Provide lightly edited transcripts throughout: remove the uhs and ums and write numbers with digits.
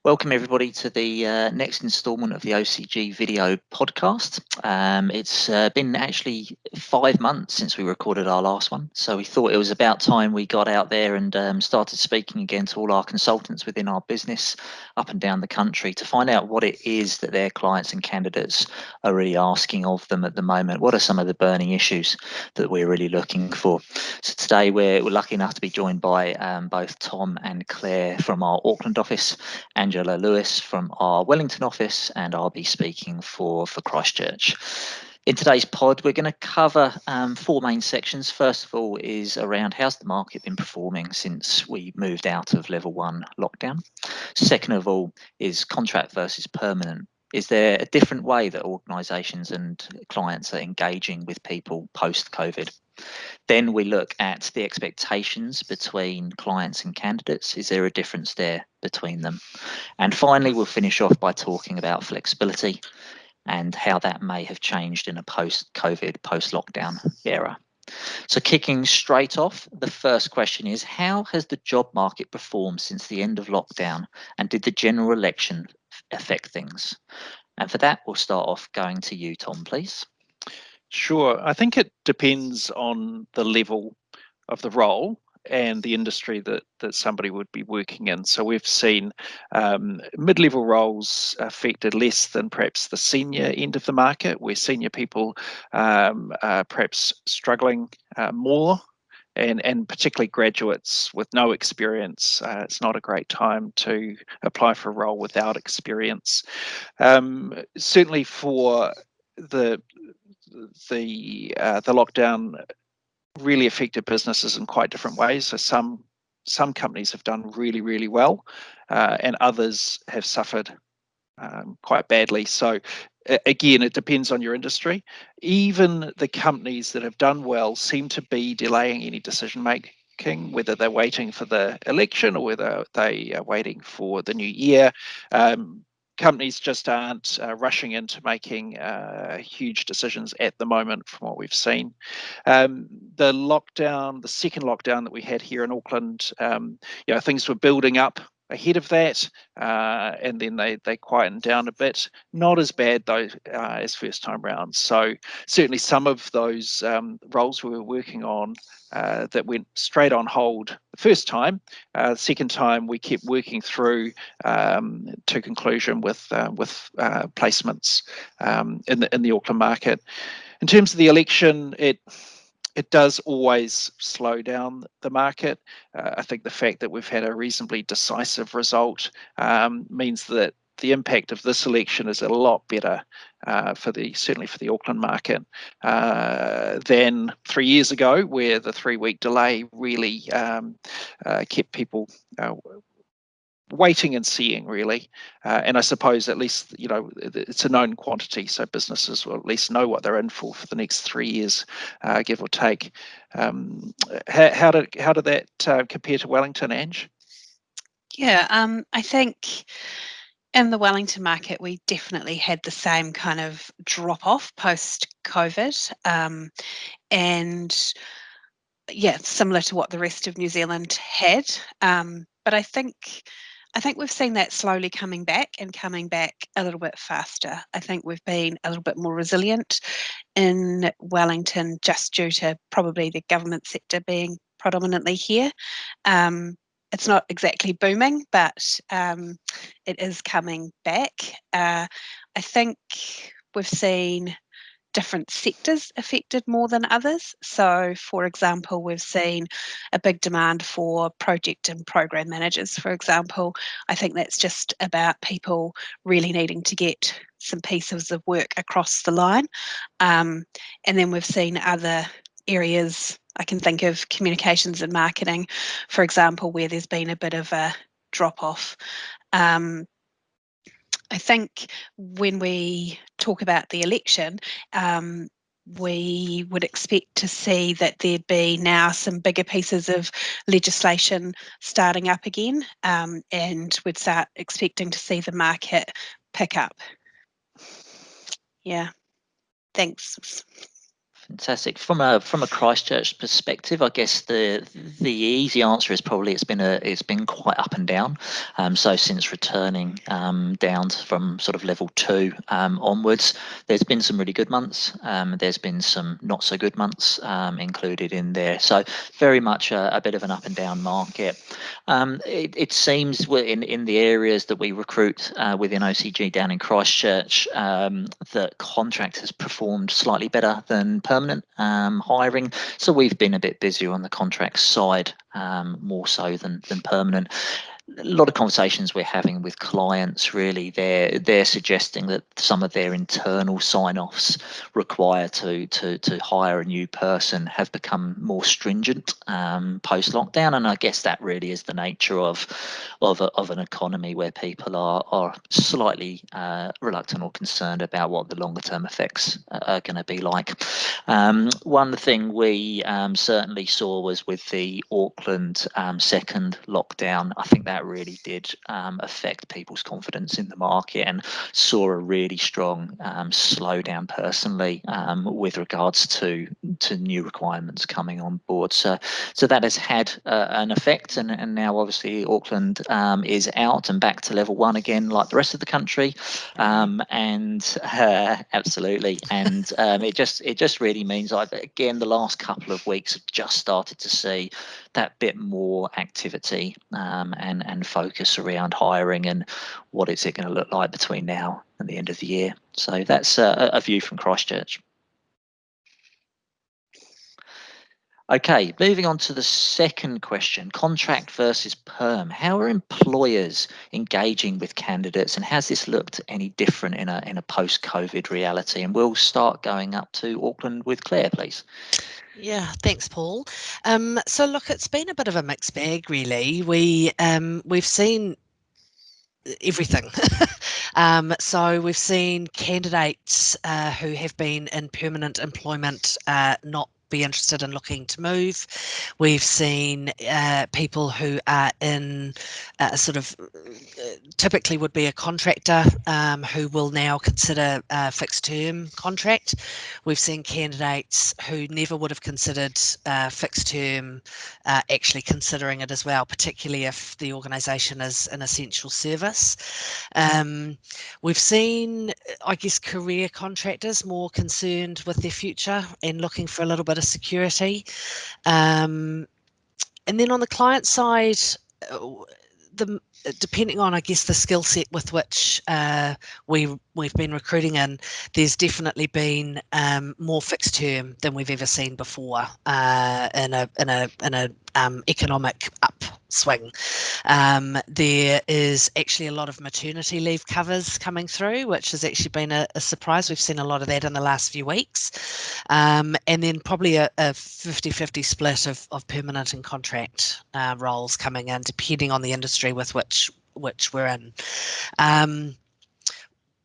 Welcome everybody to the next instalment of the OCG video podcast. It's been actually 5 months since we recorded our last one, so we thought it was about time we got out there and started speaking again to all our consultants within our business up and down the country to find out what it is that their clients and candidates are really asking of them at the moment. What are some of the burning issues that we're really looking for? So today we're lucky enough to be joined by both Tom and Claire from our Auckland office, Angela Lewis from our Wellington office, and I'll be speaking for Christchurch. In today's pod, we're going to cover 4 main sections. First of all is around how's the market been performing since we moved out of level 1 lockdown. Second of all is contract versus permanent. Is there a different way that organisations and clients are engaging with people post-COVID? Then we look at the expectations between clients and candidates. Is there a difference there between them? And finally, we'll finish off by talking about flexibility and how that may have changed in a post-COVID, post-lockdown era. So kicking straight off, the first question is, how has the job market performed since the end of lockdown, and did the general election affect things? And for that, we'll start off going to you, Tom, please. Sure. I think it depends on the level of the role and the industry that somebody would be working in. So we've seen mid-level roles affected less than perhaps the senior end of the market, where senior people are perhaps struggling more. And particularly graduates with no experience, it's not a great time to apply for a role without experience. Certainly for the lockdown really affected businesses in quite different ways. So some companies have done really, really well, and others have suffered quite badly. So again, it depends on your industry. Even the companies that have done well seem to be delaying any decision making, whether they're waiting for the election or whether they are waiting for the new year. Companies just aren't rushing into making huge decisions at the moment from what we've seen. The second lockdown that we had here in Auckland, things were building up ahead of that, and then they quietened down a bit. Not as bad though as first time round. So certainly some of those roles we were working on that went straight on hold the first time. The second time we kept working through to conclusion with placements in the Auckland market. In terms of the election, it does always slow down the market. I think the fact that we've had a reasonably decisive result means that the impact of this election is a lot better certainly for the Auckland market than 3 years ago, where the 3-week delay really kept people waiting and seeing, really. And I suppose at least, it's a known quantity, so businesses will at least know what they're in for the next 3 years, give or take. How did that compare to Wellington, Ange? Yeah, I think in the Wellington market, we definitely had the same kind of drop-off post-COVID. And yeah, similar to what the rest of New Zealand had. But I think we've seen that slowly coming back a little bit faster. I think we've been a little bit more resilient in Wellington just due to probably the government sector being predominantly here. It's not exactly booming, but it is coming back. I think we've seen different sectors affected more than others. So, for example, we've seen a big demand for project and program managers, for example. I think that's just about people really needing to get some pieces of work across the line. And then we've seen other areas. I can think of communications and marketing, for example, where there's been a bit of a drop-off. I think when we talk about the election, we would expect to see that there'd be now some bigger pieces of legislation starting up again, and we'd start expecting to see the market pick up. Yeah, thanks. Fantastic. From a Christchurch perspective, I guess the easy answer is probably it's been quite up and down. So since returning down from sort of level 2 onwards, there's been some really good months. There's been some not so good months included in there. So very much a bit of an up and down market. It seems in the areas that we recruit within OCG down in Christchurch that contract has performed slightly better than permanent hiring. So we've been a bit busier on the contract side, more so than permanent. A lot of conversations we're having with clients, really, they're suggesting that some of their internal sign-offs required to hire a new person have become more stringent post-lockdown, and I guess that really is the nature of an economy where people are slightly reluctant or concerned about what the longer-term effects are going to be like. One thing we certainly saw was with the Auckland second lockdown. I think that really did affect people's confidence in the market, and saw a really strong slowdown personally with regards to new requirements coming on board. So that has had an effect, and now obviously Auckland is out and back to level 1 again, like the rest of the country, and absolutely, and it just really means, again, the last couple of weeks have just started to see that bit more activity and focus around hiring and what is it going to look like between now and the end of the year. So that's a view from Christchurch. Okay, moving on to the second question, contract versus perm. How are employers engaging with candidates, and has this looked any different in a post-COVID reality? And we'll start going up to Auckland with Claire, please. Yeah, thanks, Paul. So look, it's been a bit of a mixed bag, really. We've seen everything. So we've seen candidates who have been in permanent employment not be interested in looking to move. We've seen people who are in sort of typically would be a contractor who will now consider a fixed term contract. We've seen candidates who never would have considered fixed term actually considering it as well, particularly if the organisation is an essential service. We've seen, I guess, career contractors more concerned with their future and looking for a little bit of security. And then on the client side, depending on, I guess, the skill set with which we've been recruiting in, there's definitely been more fixed term than we've ever seen before in a economic upswing. There is actually a lot of maternity leave covers coming through, which has actually been a surprise. We've seen a lot of that in the last few weeks. And then probably a 50-50 split of permanent and contract roles coming in, depending on the industry with which we're in.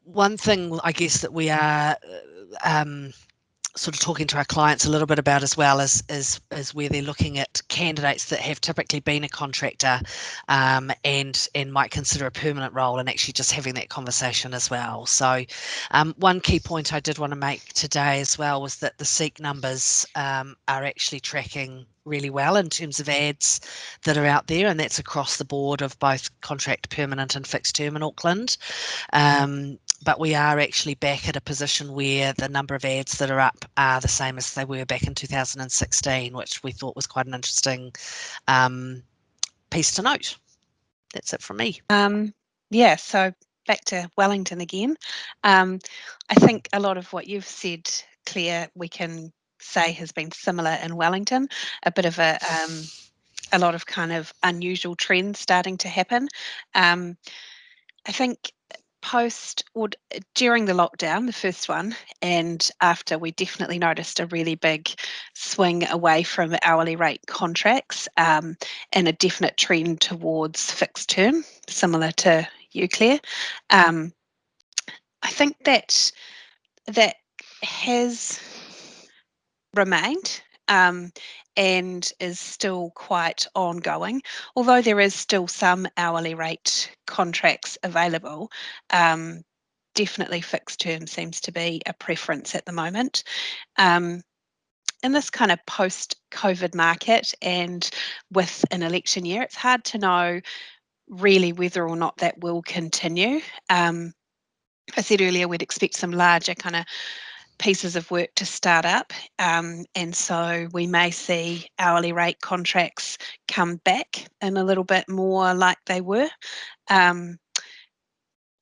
One thing, I guess, that we are sort of talking to our clients a little bit about as well is where they're looking at candidates that have typically been a contractor and might consider a permanent role, and actually just having that conversation as well. So one key point I did want to make today as well was that the Seek numbers are actually tracking really well in terms of ads that are out there, and that's across the board of both contract, permanent and fixed term in Auckland. But we are actually back at a position where the number of ads that are up are the same as they were back in 2016, which we thought was quite an interesting piece to note. That's it from me. Yeah, so back to Wellington again. I think a lot of what you've said, Claire, we can say has been similar in Wellington. A bit of a lot of kind of unusual trends starting to happen. I think during the lockdown, the first one, and after, we definitely noticed a really big swing away from hourly rate contracts and a definite trend towards fixed term, similar to you, Claire. I think that has remained and is still quite ongoing, although there is still some hourly rate contracts available. Definitely fixed term seems to be a preference at the moment. in this kind of post-COVID market and with an election year, it's hard to know really whether or not that will continue. I said earlier we'd expect some larger kind of pieces of work to start up, and so we may see hourly rate contracts come back in a little bit more like they were.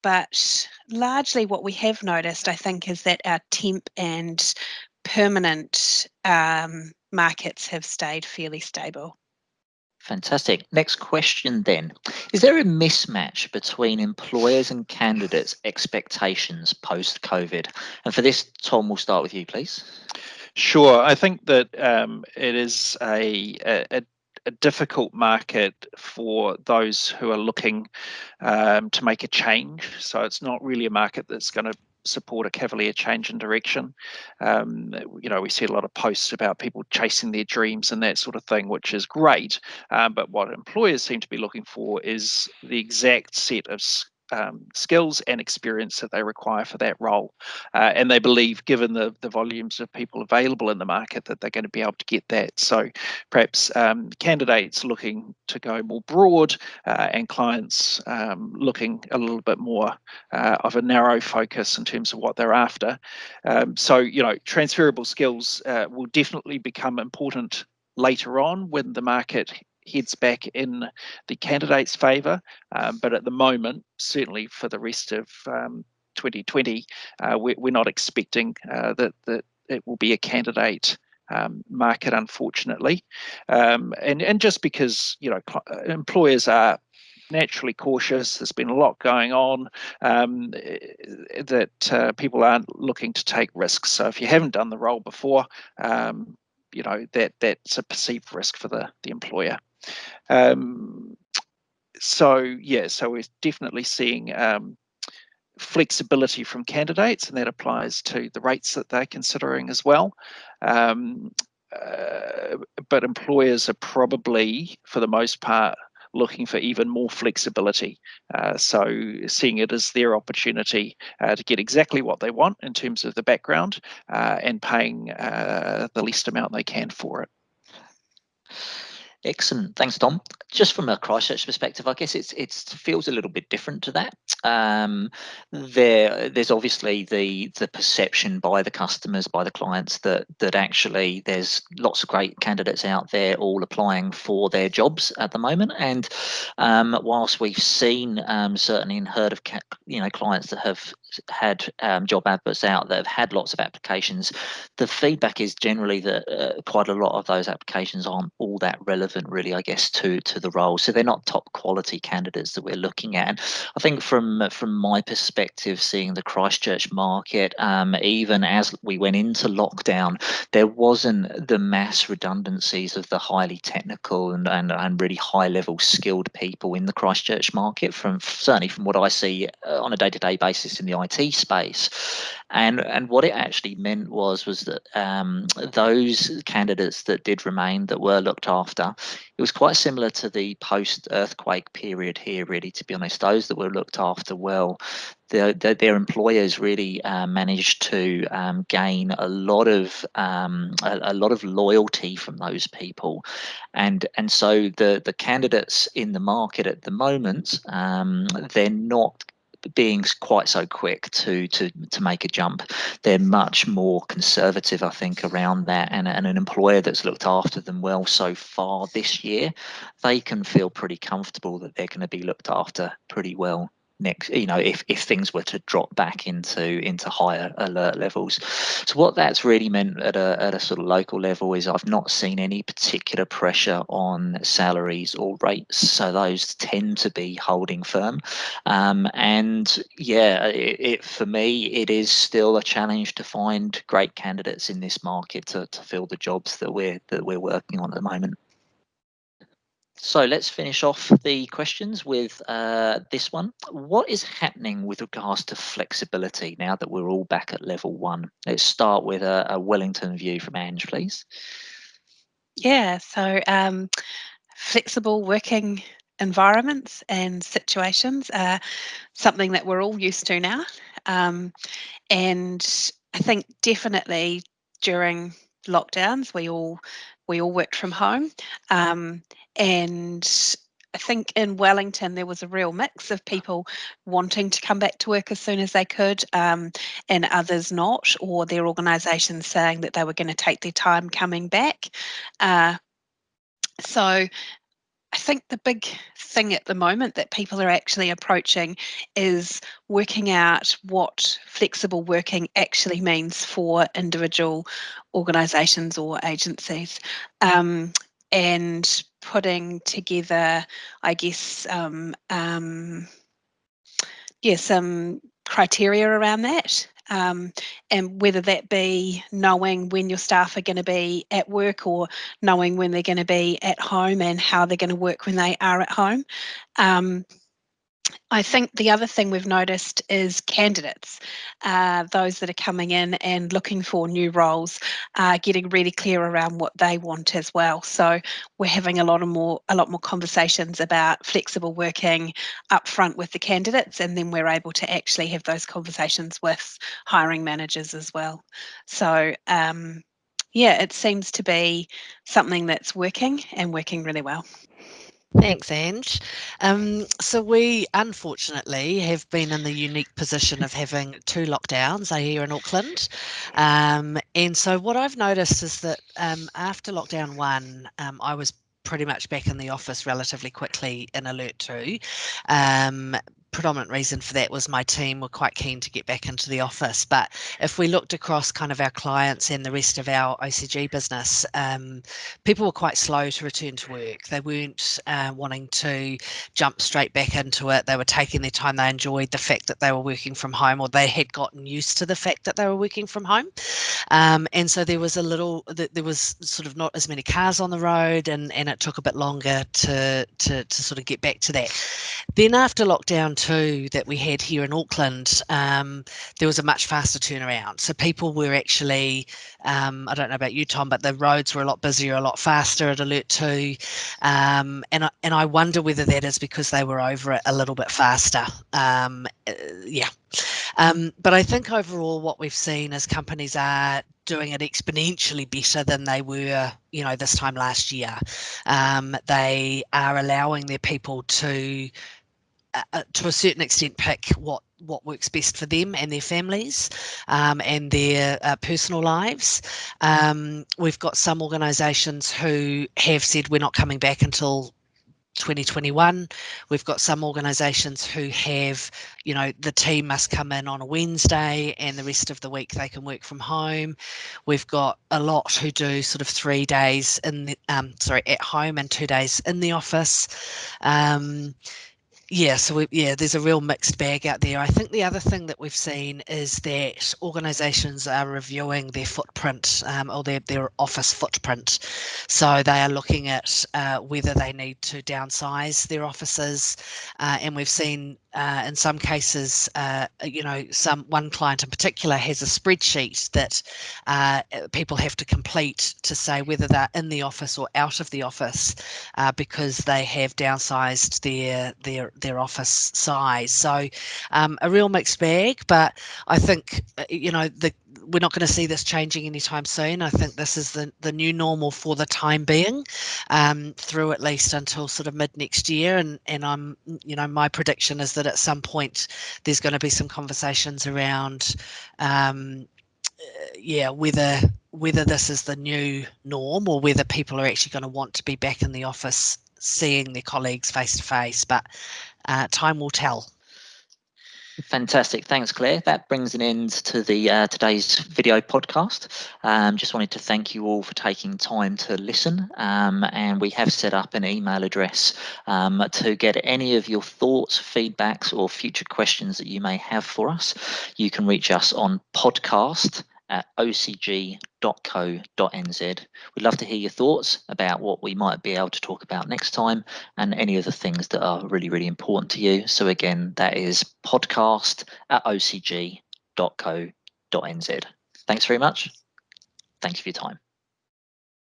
But largely what we have noticed, I think, is that our temp and permanent markets have stayed fairly stable. Fantastic. Next question then. Is there a mismatch between employers and candidates' expectations post-COVID? And for this, Tom, we'll start with you, please. Sure. I think that it is a difficult market for those who are looking to make a change. So it's not really a market that's going to support a cavalier change in direction. We see a lot of posts about people chasing their dreams and that sort of thing, which is great. But what employers seem to be looking for is the exact set of skills and experience that they require for that role. And they believe, given the volumes of people available in the market, that they're going to be able to get that. So perhaps candidates looking to go more broad and clients looking a little bit more of a narrow focus in terms of what they're after. So transferable skills will definitely become important later on when the market heads back in the candidate's favour, but at the moment, certainly for the rest of 2020, we're not expecting that it will be a candidate market, unfortunately, and just because employers are naturally cautious. There's been a lot going on that people aren't looking to take risks. So if you haven't done the role before, that's a perceived risk for the employer. So we're definitely seeing flexibility from candidates, and that applies to the rates that they're considering as well. But employers are probably, for the most part, looking for even more flexibility. So seeing it as their opportunity to get exactly what they want in terms of the background and paying the least amount they can for it. Excellent. Thanks, Tom. Just from a Christchurch perspective, I guess it feels a little bit different to that. There's obviously the perception by the customers, by the clients, that actually there's lots of great candidates out there all applying for their jobs at the moment. And whilst we've seen certainly and heard of clients that have had job adverts out that have had lots of applications, the feedback is generally that quite a lot of those applications aren't all that relevant, really, I guess, to the role. So they're not top quality candidates that we're looking at. And I think from my perspective, seeing the Christchurch market, even as we went into lockdown, there wasn't the mass redundancies of the highly technical and really high level skilled people in the Christchurch market, certainly from what I see on a day-to-day basis in the IT space. And what it actually meant was that those candidates that did remain, that were looked after, it was quite similar to the post-earthquake period here, really, to be honest. Those that were looked after well, their employers really managed to gain a lot of loyalty from those people, and so the candidates in the market at the moment, they're not being quite so quick to make a jump. They're much more conservative, I think, around that, and an employer that's looked after them well so far this year, they can feel pretty comfortable that they're going to be looked after pretty well next, if things were to drop back into higher alert levels. So what that's really meant at a sort of local level is I've not seen any particular pressure on salaries or rates, so those tend to be holding firm. And for me, it is still a challenge to find great candidates in this market to fill the jobs that we're working on at the moment. So let's finish off the questions with this one. What is happening with regards to flexibility now that we're all back at level 1? Let's start with a Wellington view from Ange, please. Yeah, so flexible working environments and situations are something that we're all used to now. And I think definitely during lockdowns, we all worked from home, and I think in Wellington there was a real mix of people wanting to come back to work as soon as they could, and others not, or their organisations saying that they were going to take their time coming back. So I think the big thing at the moment that people are actually approaching is working out what flexible working actually means for individual organisations or agencies, and putting together, I guess, some criteria around that. And whether that be knowing when your staff are going to be at work or knowing when they're going to be at home and how they're going to work when they are at home. I think the other thing we've noticed is candidates, those that are coming in and looking for new roles, getting really clear around what they want as well. So we're having a lot more conversations about flexible working up front with the candidates, and then we're able to actually have those conversations with hiring managers as well. So it seems to be something that's working and working really well. Thanks, Ange. So we unfortunately have been in the unique position of having 2 lockdowns here in Auckland. And so what I've noticed is that after lockdown 1, I was pretty much back in the office relatively quickly in Alert 2. Predominant reason for that was my team were quite keen to get back into the office. But if we looked across kind of our clients and the rest of our OCG business, people were quite slow to return to work. They weren't wanting to jump straight back into it. They were taking their time. They enjoyed the fact that they were working from home, or they had gotten used to the fact that they were working from home. And so there was sort of not as many cars on the road, and it took a bit longer to sort of get back to that. Then after lockdown 2 that we had here in Auckland, there was a much faster turnaround. So people were actually, I don't know about you, Tom, but the roads were a lot busier, a lot faster at Alert 2. And I wonder whether that is because they were over it a little bit faster. But I think overall what we've seen is companies are doing it exponentially better than they were, this time last year. They are allowing their people to a certain extent, pick what works best for them and their families, and their personal lives. We've got some organisations who have said we're not coming back until 2021. We've got some organisations who have, the team must come in on a Wednesday and the rest of the week they can work from home. We've got a lot who do sort of 3 days at home and 2 days in the office. There's a real mixed bag out there. I think the other thing that we've seen is that organisations are reviewing their footprint, or their office footprint. So they are looking at whether they need to downsize their offices, and we've seen in some cases, one client in particular has a spreadsheet that people have to complete to say whether they're in the office or out of the office, because they have downsized their office size. So a real mixed bag, but I think we're not going to see this changing anytime soon. I think this is the new normal for the time being, through at least until sort of mid next year. And I'm, my prediction is that at some point there's going to be some conversations around, whether this is the new norm or whether people are actually going to want to be back in the office seeing their colleagues face to face. But time will tell. Fantastic. Thanks, Claire. That brings an end to the today's video podcast. Just wanted to thank you all for taking time to listen. And we have set up an email address to get any of your thoughts, feedbacks, or future questions that you may have for us. You can reach us on podcast@ocg.co.nz. We'd love to hear your thoughts about what we might be able to talk about next time, and any of the things that are really, really important to you. So again, that is podcast@ocg.co.nz. Thanks very much. Thank you for your time.